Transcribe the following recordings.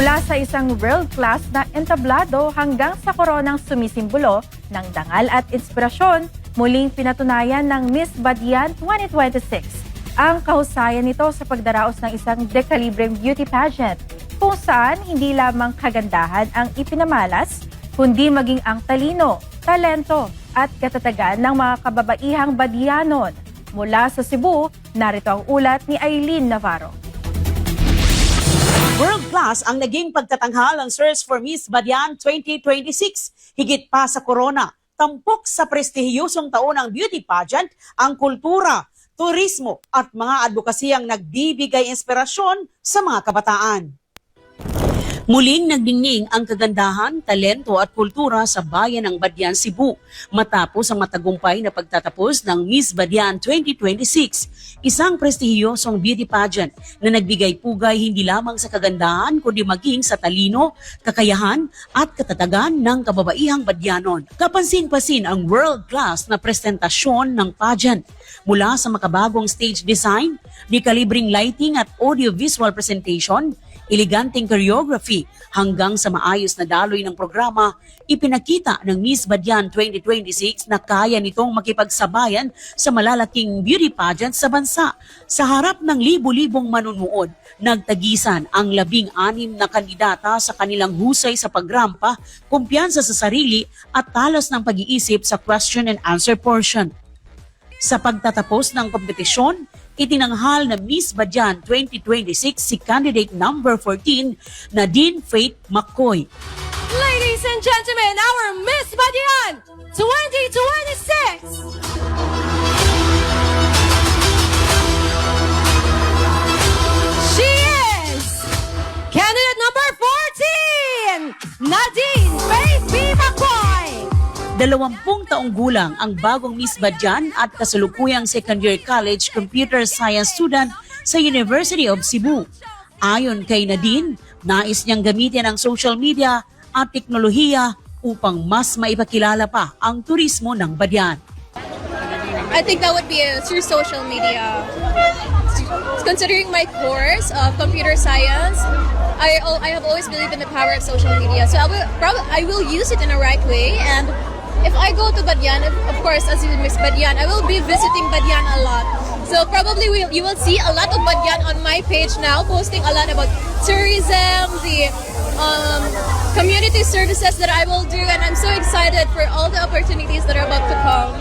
Mula sa isang world-class na entablado hanggang sa koronang sumisimbolo ng dangal at inspirasyon, muling pinatunayan ng Miss Badian 2026. Ang kahusayan nito sa pagdaraos ng isang dekalibreng beauty pageant kung saan hindi lamang kagandahan ang ipinamalas, kundi maging ang talino, talento at katatagan ng mga kababaihang Badianon. Mula sa Cebu, narito ang ulat ni Aileen Navarro. World-class ang naging pagtatanghal ng Search for Miss Badian 2026. Higit pa sa corona, tampok sa prestihiyosong taon ng beauty pageant ang kultura, turismo at mga advokasiyang nagbibigay inspirasyon sa mga kabataan. Muling nagdingning ang kagandahan, talento at kultura sa bayan ng Badian, Cebu matapos ang matagumpay na pagtatapos ng Miss Badian 2026, isang prestihiyosong beauty pageant na nagbigay pugay hindi lamang sa kagandahan kundi maging sa talino, kakayahan at katatagan ng kababaihang Badianon. Kapansin-pasin ang world-class na presentasyon ng pageant mula sa makabagong stage design, dekalibreng lighting at audio-visual presentation, eleganteng choreography hanggang sa maayos na daloy ng programa, ipinakita ng Miss Badian 2026 na kaya nitong makipagsabayan sa malalaking beauty pageant sa bansa. Sa harap ng libu-libong manunood, nagtagisan ang 16 na kandidata sa kanilang husay sa pagrampa, kumpiyansa sa sarili at talas ng pag-iisip sa question and answer portion. Sa pagtatapos ng kompetisyon, itinanghal na Miss Badian 2026 si candidate number 14 na Dean Faith McCoy. Ladies and gentlemen, our Miss Badian 2026! She is candidate number 14, Nadine Faith B. McCoy. 20 taong gulang ang bagong Miss Badian at kasalukuyang second-year college computer science student sa University of Cebu. Ayon kay Nadine, nais niyang gamitin ang social media at teknolohiya upang mas maipakilala pa ang turismo ng Badian. I think that would be through social media. Considering my course of computer science, I have always believed in the power of social media. So I will use it in a right way. And if I go to Badian, of course, as you Miss Badian, I will be visiting Badian a lot. So probably you will see a lot of Badian on my page now, posting a lot about tourism, the community services that I will do, and I'm so excited for all the opportunities that are about to come.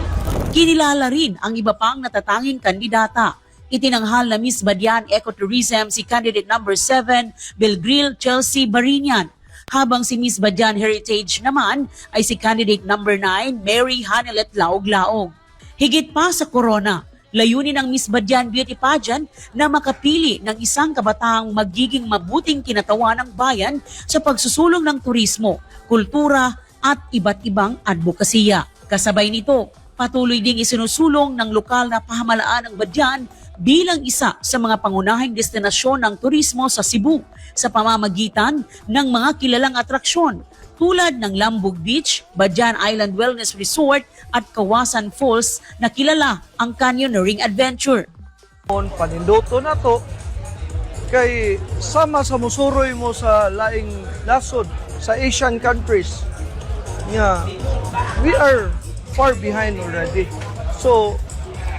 Kinilala rin ang iba pang natatanging kandidata. Itinanghal na Miss Badian Ecotourism si candidate number 7, Belgril Chelsea Barinian. Habang si Miss Badian Heritage naman ay si candidate number 9, Mary Hanelet Laog-Laog. Higit pa sa corona, layunin ng Miss Badian Beauty Pageant na makapili ng isang kabataang magiging mabuting kinatawan ng bayan sa pagsusulong ng turismo, kultura at iba't ibang advokasya. Kasabay nito, patuloy ding isinusulong ng lokal na pamahalaan ng Badian bilang isa sa mga pangunahing destinasyon ng turismo sa Cebu sa pamamagitan ng mga kilalang atraksyon tulad ng Lambog Beach, Badian Island Wellness Resort at Kawasan Falls na kilala ang canyoneering adventure. Panindoto na to kay sama sa musuroy mo sa laing nasod sa Asian countries. We are far behind already. So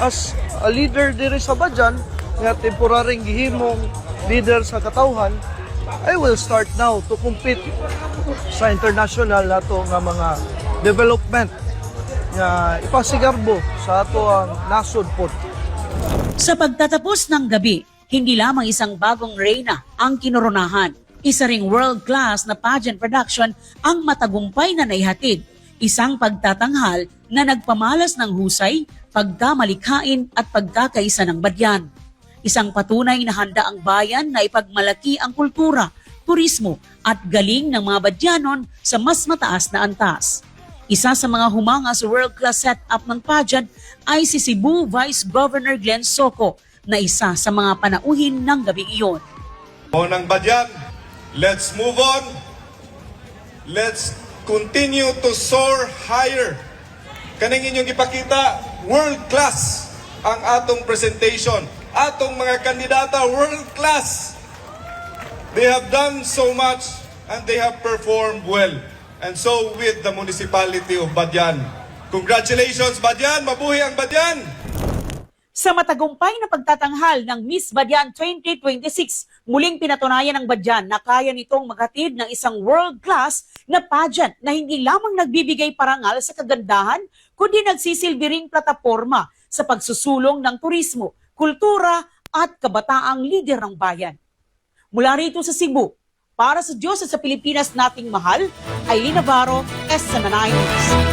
as a leader diri sa Badian, nga temporaring gihimong leader sa katawhan, I will start now to compete sa international nato nga mga development nga ipasigarbo sa ato ang nasod pod. Sa pagtatapos ng gabi, hindi lamang isang bagong reyna ang kinoronahan. Isa ring world-class na pageant production ang matagumpay na naihatid. Isang pagtatanghal na nagpamalas ng husay, pagkamalikhain at pagkakaisa ng Badian. Isang patunay na handa ang bayan na ipagmalaki ang kultura, turismo at galing ng mga Badianon sa mas mataas na antas. Isa sa mga humanga sa world-class setup ng pageant ay si Cebu Vice Governor Glenn Soco na isa sa mga panauhin ng gabi iyon. Ng Badian, let's move on. Let's continue to soar higher. Kanang inyong ipakita, world-class ang atong presentation. Atong mga kandidata, world-class. They have done so much and they have performed well. And so with the municipality of Badian. Congratulations, Badian! Mabuhay ang Badian! Sa matagumpay na pagtatanghal ng Miss Badian 2026, muling pinatunayan ng Badian na kaya nitong maghatid ng isang world-class na pageant na hindi lamang nagbibigay parangal sa kagandahan, kundi nagsisilbi ring plataporma sa pagsusulong ng turismo, kultura at kabataang lider ng bayan. Mula rito sa Cebu, para sa Diyos at sa Pilipinas nating mahal, Aileen Navarro, SMNI News.